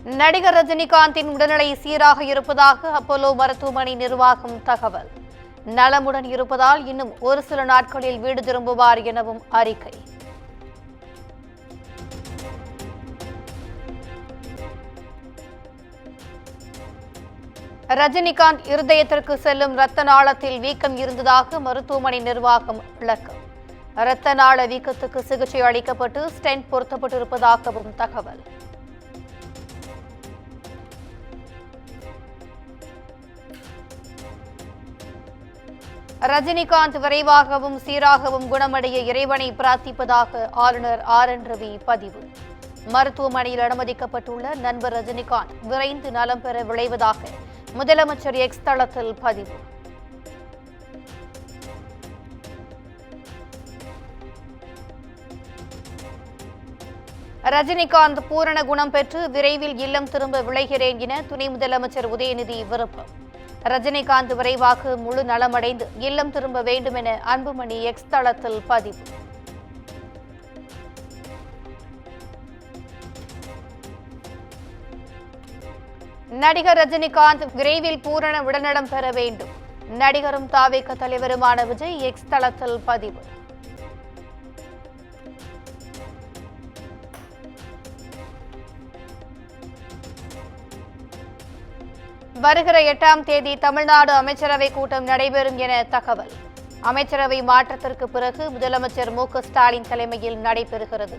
நடிகர் ரஜினிகாந்தின் உடல்நிலை சீராக இருப்பதாக அப்போலோ மருத்துவமனை நிர்வாகம் தகவல். நலமுடன் இருப்பதால் இன்னும் ஒரு சில நாட்களில் வீடு திரும்புவார் எனவும் அறிக்கை. ரஜினிகாந்த் இருதயத்திற்கு செல்லும் இரத்த நாளத்தில் வீக்கம் இருந்ததாக மருத்துவமனை நிர்வாகம் விளக்கம். இரத்த நாள வீக்கத்துக்கு சிகிச்சை அளிக்கப்பட்டு ஸ்டென்ட் பொருத்தப்பட்டிருப்பதாகவும் தகவல். ரஜினிகாந்த் விரைவாகவும் சீராகவும் குணமடைய இறைவனை பிரார்த்திப்பதாக ஆளுநர் ஆர்.என். ரவி பதிவு. மருத்துவமனையில் அனுமதிக்கப்பட்டுள்ள நண்பர் ரஜினிகாந்த் விரைந்து நலம் பெற விளைவதாக முதலமைச்சர் எக்ஸ் தளத்தில் பதிவு. ரஜினிகாந்த் பூரண குணம் பெற்று விரைவில் இல்லம் திரும்ப விளைகிறேன் என துணை முதலமைச்சர் உதயநிதி விருப்பம். ரஜினிகாந்த் விரைவாக முழு நலமடைந்து இல்லம் திரும்ப வேண்டும் என அன்புமணி எக்ஸ் தளத்தில் பதிவு. நடிகர் ரஜினிகாந்த் விரைவில் பூரண உடல்நலம் பெற வேண்டும். நடிகரும் தாவேக தலைவருமான விஜய் எக்ஸ் தளத்தில் பதிவு. வருகிற 8ஆம் தேதி தமிழ்நாடு அமைச்சரவை கூட்டம் நடைபெறும் என தகவல். அமைச்சரவை மாற்றத்திற்கு பிறகு முதலமைச்சர் மு.க. ஸ்டாலின் தலைமையில் நடைபெறுகிறது.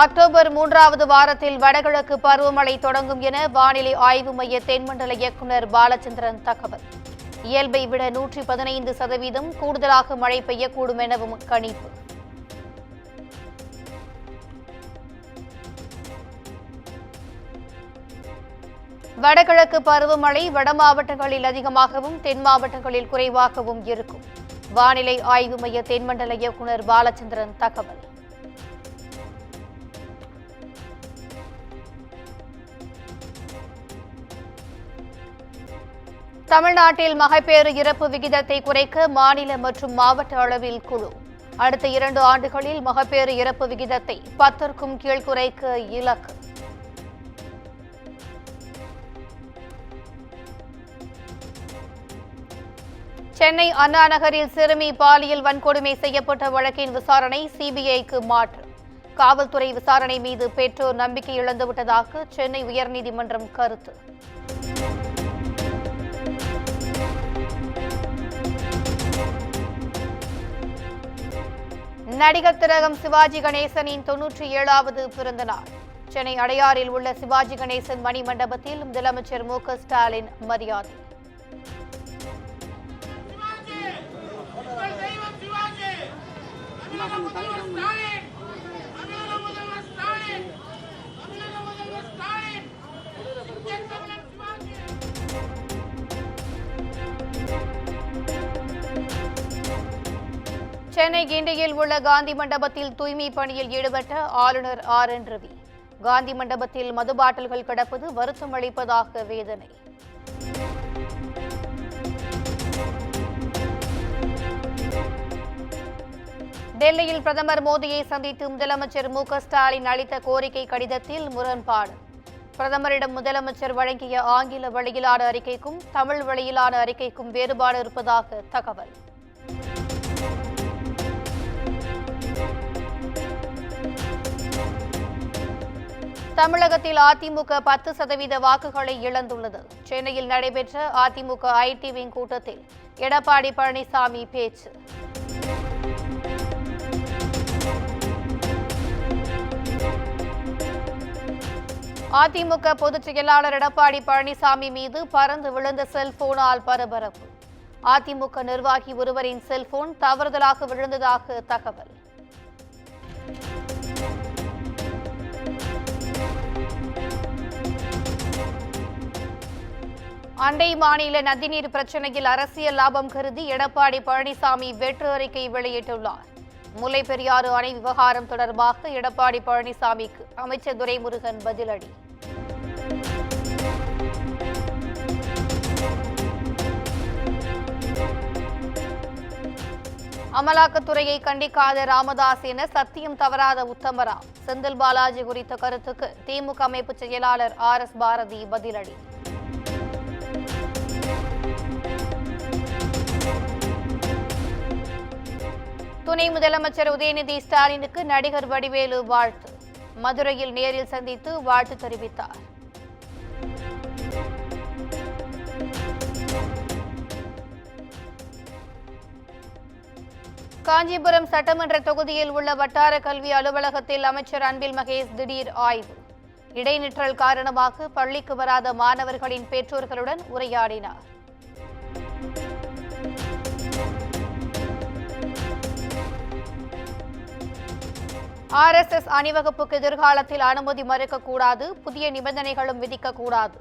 அக்டோபர் 3வது வாரத்தில் வடகிழக்கு பருவமழை தொடங்கும் என வானிலை ஆய்வு மைய தென்மண்டல இயக்குநர் பாலச்சந்திரன் தகவல். இயல்பை விட 115% கூடுதலாக மழை பெய்யக்கூடும் எனவும் கணிப்பு. வடகிழக்கு பருவமழை வட மாவட்டங்களில் அதிகமாகவும் தென் மாவட்டங்களில் குறைவாகவும் இருக்கும். வானிலை ஆய்வு மைய தென்மண்டல இயக்குநர் பாலச்சந்திரன் தகவல். தமிழ்நாட்டில் மகப்பேறு இறப்பு விகிதத்தை குறைக்க மாநில மற்றும் மாவட்ட அளவில் குழு. அடுத்த 2 ஆண்டுகளில் மகப்பேறு இறப்பு விகிதத்தை 10க்கும் கீழ் குறைக்க இலக்கு. சென்னை அண்ணா நகரில் சிறுமி பாலியல் வன்கொடுமை செய்யப்பட்ட வழக்கின் விசாரணை சிபிஐக்கு மாற்று. காவல்துறை விசாரணை மீது பெற்றோர் நம்பிக்கை இழந்துவிட்டதாக சென்னை உயர்நீதிமன்றம் கருத்து. நடிகர் திலகம் சிவாஜி கணேசனின் 97வது பிறந்த நாள். சென்னை அடையாறில் உள்ள சிவாஜி கணேசன் மணி மண்டபத்தில் முதலமைச்சர் மு.க. ஸ்டாலின் மரியாதை. சென்னை கிண்டியில் உள்ள காந்தி மண்டபத்தில் தூய்மை பணியில் ஈடுபட்ட ஆளுநர் ஆர்.என். ரவி. காந்தி மண்டபத்தில் மது பாட்டில்கள் கிடப்பது வருத்தம் அளிப்பதாக வேதனை. டெல்லியில் பிரதமர் மோடியை சந்தித்து முதலமைச்சர் மு.க. ஸ்டாலின் அளித்த கோரிக்கை கடிதத்தில் முரண்பாடு. பிரதமரிடம் முதலமைச்சர் வழங்கிய ஆங்கில வழியிலான அறிக்கைக்கும் தமிழ் வழியிலான அறிக்கைக்கும் வேறுபாடு இருப்பதாக தகவல். தமிழகத்தில் அதிமுக 10% வாக்குகளை இழந்துள்ளது. சென்னையில் நடைபெற்ற அதிமுக ஐடி விங் கூட்டத்தில் எடப்பாடி பழனிசாமி பேச்சு. அதிமுக பொதுச் செயலாளர் எடப்பாடி பழனிசாமி மீது பறந்து விழுந்த செல்போனால் பரபரப்பு. அதிமுக நிர்வாகி ஒருவரின் செல்போன் தவறுதலாக விழுந்ததாக தகவல். அண்டை மாநில நதிநீர் பிரச்சினையில் அரசியல் லாபம் கருதி எடப்பாடி பழனிசாமி வெற்று அறிக்கை வெளியிட்டுள்ளார். முல்லை பெரியாறு அணை விவகாரம் தொடர்பாக எடப்பாடி பழனிசாமிக்கு அமைச்சர் துரைமுருகன் பதிலடி. அமலாக்கத்துறையை கண்டிக்காத ராமதாஸ் என சத்தியம் தவறாத உத்தமரா? செந்தில் பாலாஜி குறித்த கருத்துக்கு திமுக அமைப்பு செயலாளர் RS பாரதி பதிலடி. துணை முதலமைச்சர் உதயநிதி ஸ்டாலினுக்கு நடிகர் வடிவேலு வாழ்த்து. மதுரையில் நேரில் சந்தித்து வாழ்த்து தெரிவித்தார். காஞ்சிபுரம் சட்டமன்ற தொகுதியில் உள்ள வட்டார கல்வி அலுவலகத்தில் அமைச்சர் அன்பில் மகேஷ் திடீர் ஆய்வு. இடைநிற்றல் காரணமாக பள்ளிக்கு வராத மாணவர்களின் பெற்றோர்களுடன் உரையாடினார். RSS அணிவகுப்புக்கு எதிர்காலத்தில் அனுமதி மறுக்கக்கூடாது, புதிய நிபந்தனைகளும் விதிக்கக்கூடாது.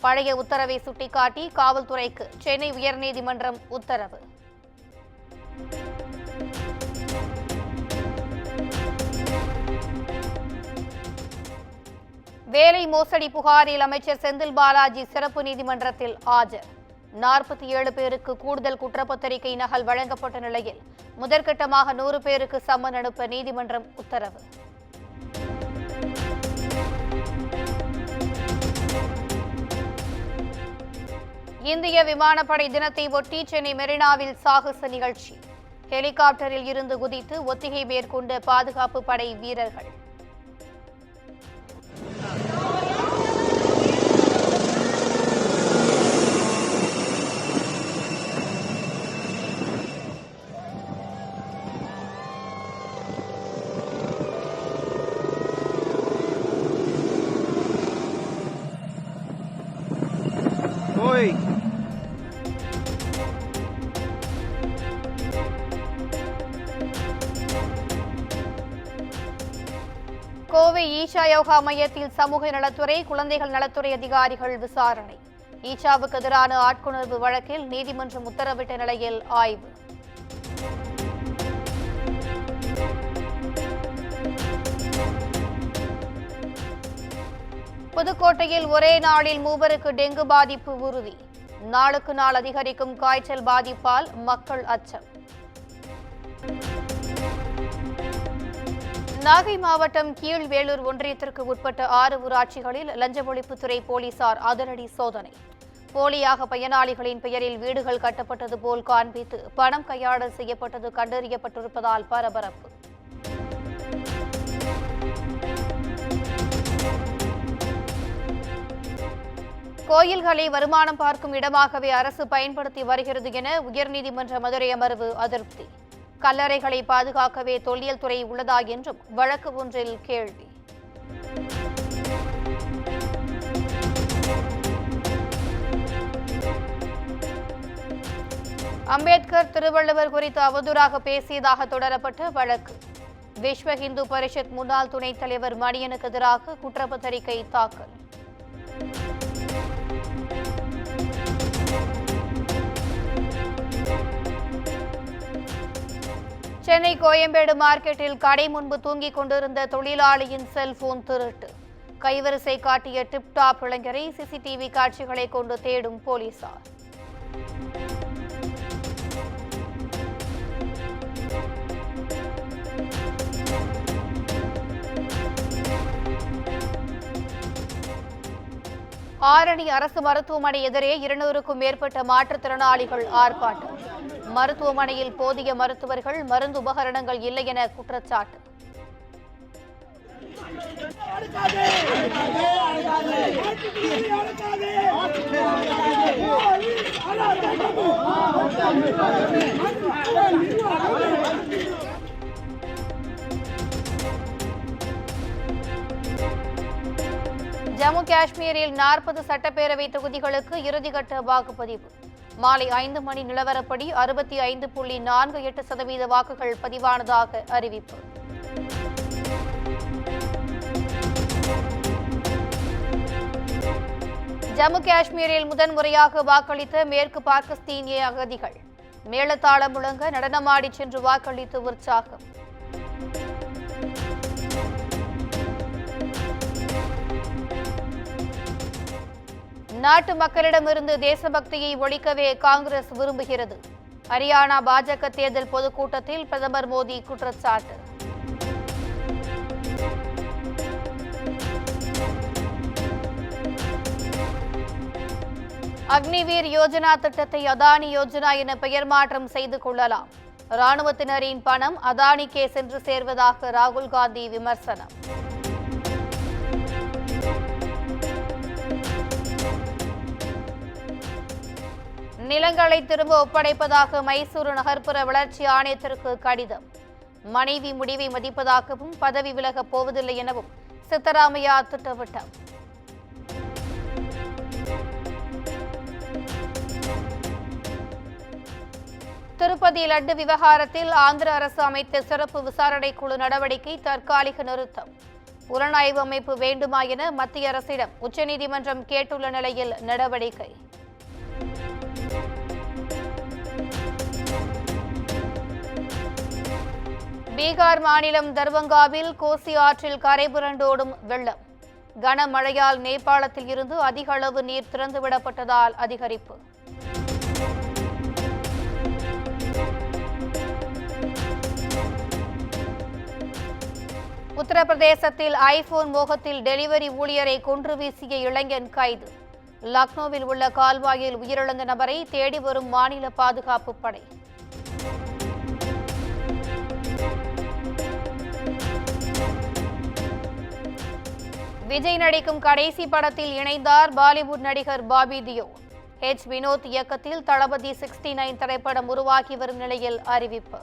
பழைய உத்தரவை சுட்டிக்காட்டி காவல்துறைக்கு சென்னை உயர்நீதிமன்றம் உத்தரவு. வேலை மோசடி புகாரில் அமைச்சர் செந்தில் பாலாஜி சிறப்பு நீதிமன்றத்தில் ஆஜர். 47 பேருக்கு கூடுதல் குற்றப்பத்திரிகை நகல் வழங்கப்பட்ட நிலையில் முதற்கட்டமாக 100 பேருக்கு சம்மன் அனுப்ப நீதிமன்றம் உத்தரவு. இந்திய விமானப்படை தினத்தை ஒட்டி சென்னை மெரினாவில் சாகச நிகழ்ச்சி. ஹெலிகாப்டரில் இருந்து குதித்து ஒத்திகை மேற்கொண்ட பாதுகாப்பு படை வீரர்கள். கோவை ஈஷா யோகா மையத்தில் சமூக நலத்துறை, குழந்தைகள் நலத்துறை அதிகாரிகள் விசாரணை. ஈஷாவுக்கு எதிரான ஆட்கொணர்வு வழக்கில் நீதிமன்றம் உத்தரவிட்ட நிலையில் ஆய்வு. புதுக்கோட்டையில் ஒரே நாளில் 3 டெங்கு பாதிப்பு உறுதி. நாளுக்கு நாள் அதிகரிக்கும் காய்ச்சல் பாதிப்பால் மக்கள் அச்சம். நாகை மாவட்டம் கீழ்வேளூர் ஒன்றியத்திற்கு உட்பட்ட 6 ஊராட்சிகளில் லஞ்ச ஒழிப்புத்துறை போலீசார் அதிரடி சோதனை. போலியாக பயனாளிகளின் பெயரில் வீடுகள் கட்டப்பட்டது போல் காண்பித்து பணம் கையாடல் செய்யப்பட்டது கண்டறியப்பட்டிருப்பதால் பரபரப்பு. கோயில்களை வருமானம் பார்க்கும் இடமாகவே அரசு பயன்படுத்தி வருகிறது என உயர்நீதிமன்ற மதுரை அமர்வு அதிருப்தி. கல்லறைகளை பாதுகாக்கவே தொல்லியல் துறை உள்ளதா என்றும் வழக்கு ஒன்றில் கேள்வி. அம்பேத்கர், திருவள்ளுவர் குறித்து அவதூறாக பேசியதாக தொடரப்பட்ட வழக்கு. விஸ்வ இந்து பரிஷத் முன்னாள் துணைத் தலைவர் மணியனுக்கு எதிராக குற்றப்பத்திரிகை தாக்கல். சென்னை கோயம்பேடு மார்க்கெட்டில் கடை முன்பு தூங்கிக் கொண்டிருந்த தொழிலாளியின் செல்போன் திருட்டு. கைவரிசை காட்டிய டிப்டாப் இளைஞரை சிசிடிவி காட்சிகளை கொண்டு தேடும் போலீசார். ஆரணி அரசு மருத்துவமனை எதிரே 200க்கும் மேற்பட்ட மாற்றுத்திறனாளிகள் ஆர்ப்பாட்டம். மருத்துவமனையில் போதிய மருத்துவர்கள், மருந்து உபகரணங்கள் இல்லை என குற்றச்சாட்டு. ஜம்மு காஷ்மீரில் 40 சட்டப்பேரவை தொகுதிகளுக்கு இறுதிக்கட்ட வாக்குப்பதிவு. மாலை 5 மணி நிலவரப்படி 65.48% வாக்குகள் பதிவானதாக அறிவிப்பு. ஜம்மு காஷ்மீரில் முதன்முறையாக வாக்களித்த மேற்கு பாகிஸ்தீனிய அகதிகள். மேளதாளம் முழங்க நடனமாடி சென்று வாக்களித்து உற்சாகம். நாட்டு மக்களிடமிருந்து தேசபக்தியை ஒழிக்கவே காங்கிரஸ் விரும்புகிறது. ஹரியானா பாஜக தேர்தல் பொதுக்கூட்டத்தில் பிரதமர் மோடி குற்றச்சாட்டு. அக்னிவீர் யோஜனா திட்டத்தை அதானி யோஜனா என பெயர் மாற்றம் செய்து கொள்ளலாம். ராணுவத்தினரின் பணம் அதானிக்கே சென்று சேர்வதாக ராகுல் காந்தி விமர்சனம். நிலங்களை திரும்ப ஒப்படைப்பதாக மைசூரு நகர்ப்புற வளர்ச்சி ஆணையத்திற்கு கடிதம். மனைவி முடிவை மதிப்பதாகவும் பதவி விலகப் போவதில்லை எனவும் சித்தராமையா திட்டவட்டம். திருப்பதி லட்டு விவகாரத்தில் ஆந்திர அரசு அமைத்த சிறப்பு விசாரணை குழு நடவடிக்கை தற்காலிக நிறுத்தம். புலனாய்வு அமைப்பு வேண்டுமா என மத்திய அரசிடம் உச்சநீதிமன்றம் கேட்டுள்ள நிலையில் நடவடிக்கை. பீகார் மாநிலம் தர்பங்காவில் கோசி ஆற்றில் கரை புரண்டோடும் வெள்ளம். கனமழையால் நேபாளத்தில் இருந்து அதிக அளவு நீர் திறந்துவிடப்பட்டதால் அதிகரிப்பு. உத்தரப்பிரதேசத்தில் ஐபோன் மோகத்தில் டெலிவரி ஊழியரை கொன்று வீசிய இளைஞன் கைது. லக்னோவில் உள்ள கால்வாயில் உயிரிழந்த நபரை தேடி வரும் மாநில பாதுகாப்பு படை. விஜய் நடிக்கும் கடைசி படத்தில் இணைந்தார் பாலிவுட் நடிகர் பாபி தியோல். வினோத் இயக்கத்தில் தளபதி 69 திரைப்படம் உருவாகி வரும் நிலையில் அறிவிப்பு.